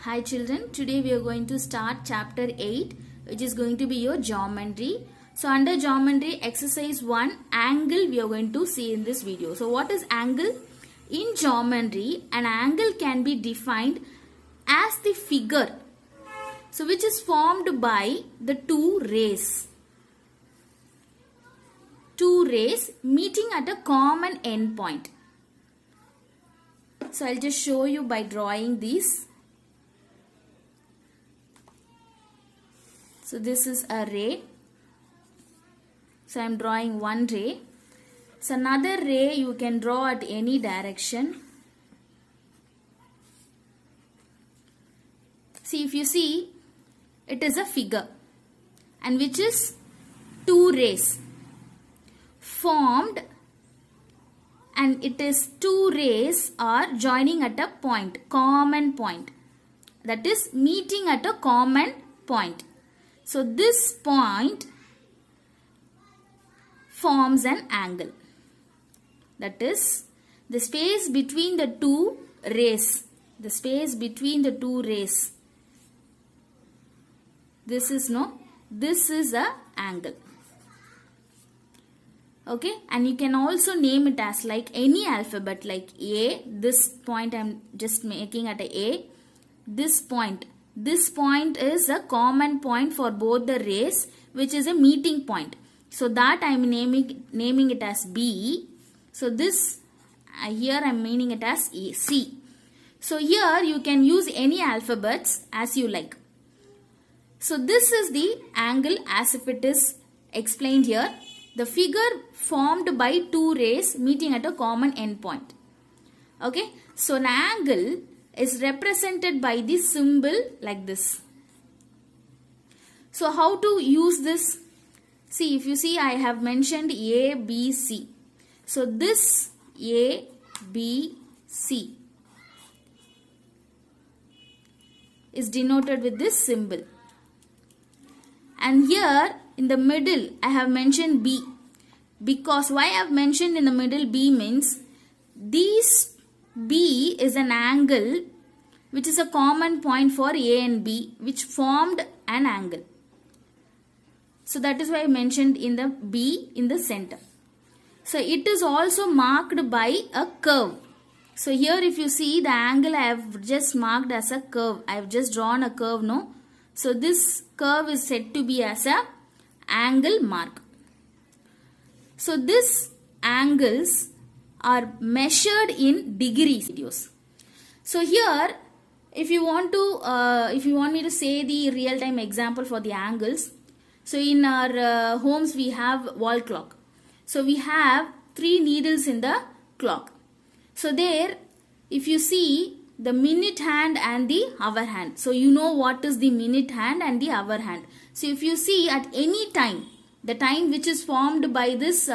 Hi children, today we are going to start chapter 8, which is going to be your geometry. So under geometry exercise 1, angle we are going to see in this video. So what is angle? In geometry, an angle can be defined as the figure, so which is formed by the two rays meeting at a common endpoint. So I'll just show you by drawing these. So this is a ray. So I am drawing one ray. So another ray you can draw at any direction. See, if you see, it is a figure, and which is two rays formed, and it is two rays are joining at a point, common point, that is meeting at a common point. So this point forms an angle, that is the space between the two rays, this is a angle. Okay, and you can also name it as like any alphabet, like A. This point I am just making at A. This point is a common point for both the rays, which is a meeting point. So that I am naming it as B. So this here I am naming it as C. So here you can use any alphabets as you like. So this is the angle as if it is explained here. The figure formed by two rays meeting at a common endpoint. Okay, so an angle is represented by the symbol like this. So how to use this? See, if you see, I have mentioned A, B, C. So this A, B, C is denoted with this symbol. And here in the middle I have mentioned B, because why I have mentioned in the middle B means this B is an angle which is a common point for A and B, which formed an angle. So that is why I mentioned in the B in the center. So it is also marked by a curve. So here if you see, the angle I have just marked as a curve. I have just drawn a curve, no? So this curve is said to be as a angle mark. So these angles are measured in degrees. So here, if you want me to say the real-time example for the angles, so in our homes we have wall clock. So we have 3 needles in the clock. So there, if you see the minute hand and the hour hand, so you know what is the minute hand and the hour hand. So if you see at any time, the time which is formed by this,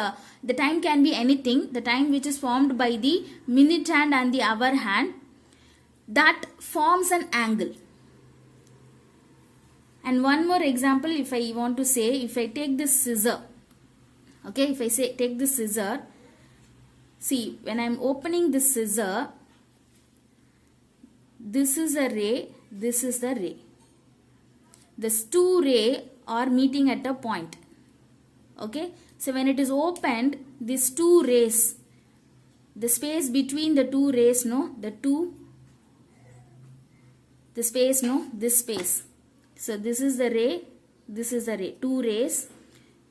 the time can be anything, the time which is formed by the minute hand and the hour hand, that forms an angle. And one more example, if I want to say, if I take this scissor, okay, if I say take this scissor, see, when I am opening this scissor, this is a ray, this is the ray. These two rays are meeting at a point. Okay, so when it is opened, these two rays, the space between the two rays, this space. So this is the ray, this is the ray, two rays.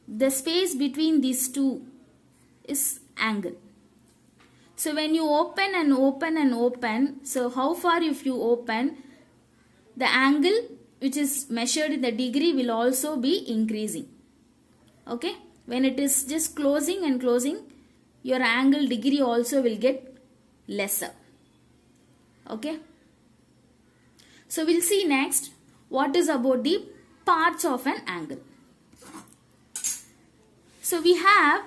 The space between these two is angle. So when you open and open and open, so how far if you open, the angle which is measured in the degree will also be increasing. Okay, when it is just closing and closing, your angle degree also will get lesser. Okay, so we'll see next what is about the parts of an angle. So we have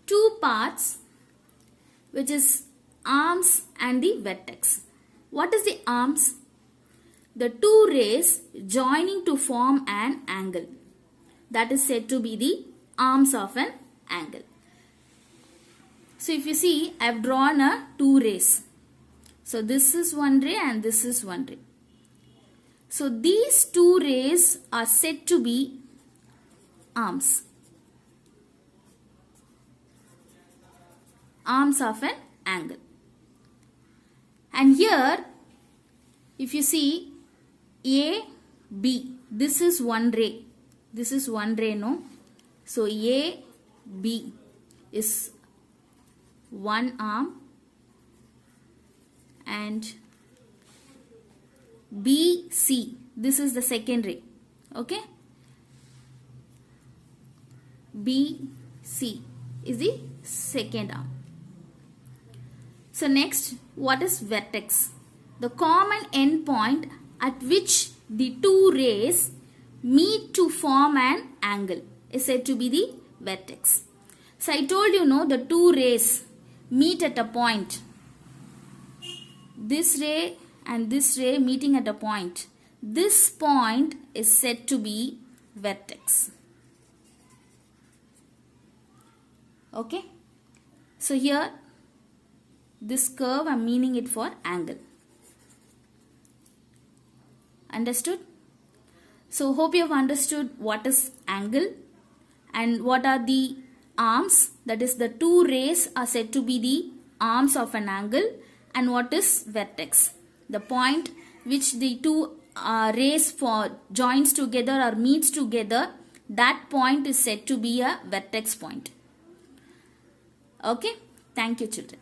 two parts, which is arms and the vertex. What is the arms? The two rays joining to form an angle. That is said to be the arms of an angle. So if you see, I have drawn two rays. So this is one ray and this is one ray. So these two rays are said to be arms. Arms of an angle. And here, if you see A, B, this is one ray. This is one ray, no? So A, B is one arm and B, C, this is the second ray. Okay? B, C is the second arm. So next, what is vertex? The common endpoint at which the two rays meet to form an angle is said to be the vertex. So I told you, no, the two rays meet at a point. This ray and this ray meeting at a point. This point is said to be vertex. Okay? So here, this curve I am meaning it for angle. Understood? So hope you have understood what is angle and what are the arms. That is, the two rays are said to be the arms of an angle, and what is vertex. The point which the two rays joins together or meets together, that point is said to be a vertex point. Okay? Thank you, children.